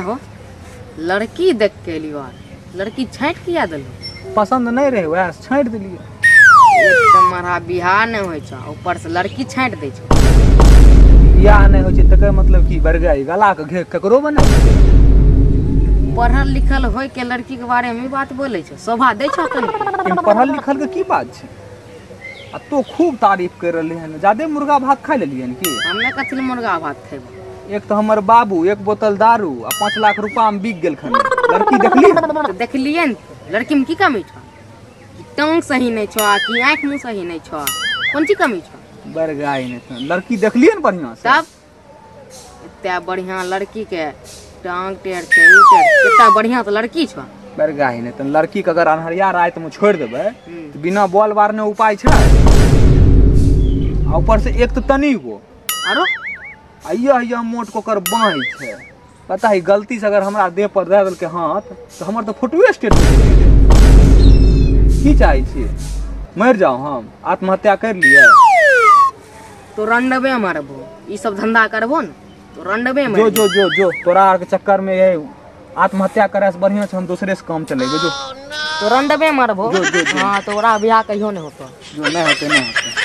हो लड़की देख के लियो, लड़की छाँट किया दिलो? पसंद नहीं रहे वह छाँट दिलिए। एक तुम्हारा बिहार नहीं हो छो, ऊपर से लड़की छाँट दे छो। बियाह नहीं हो तक मतलब की बरगाई गला के घेर ककरो बना। पढ़ल लिखल हो के लड़की के बारे में बात बोले छो, शोभा दे छो तनी? पढ़ल लिखल के की बात है? आ तो खूब तारीफ कर रहे हैं, ज्यादा मुर्गा भात खा लेलिए की? हमें कथी मुर्गा भात खेब? एक तो हमर बाबू एक बोतल दारू आ 5 लाख रुपया में बिक गेल खन। लड़की देखली? तो देखलिए न, लड़की में की कमी छो? टांग सही नहीं छो कि आँख मुँह सही नहीं छो, कौन ची कमी छो? बरगाई नहीं लड़की देखलिए न बढ़िया से। तब इतना बढ़िया लड़की के टांग टेढ़ के कितना बढ़िया तो लड़की छो। बरगाई नहीं तो लड़की के अगर अनहरिया रात में छोड़ देबे तो बिना बॉल बारने उपाय छै? ऊपर से एक तो तनी गो आरो आइया मोट कोकर बाँह छै। पता है गलती से अगर हमरा देह पर दे देलके हाथ तो हमर तो फोटोए स्टेट की चाहे छी? मर जाओ हम आत्महत्या कर लिए तो रंडबे मरबो, ई सब धंधा करबो न तो रंडबे जो जो जो जो तोरा के चक्कर में ये आत्महत्या करे से बढ़िया हम दूसरे से काम चलेगे जो तो रंडबे मरबो। हाँ तोरा बियाह कहियो नहीं होतो। जो नहीं होते नहीं होते।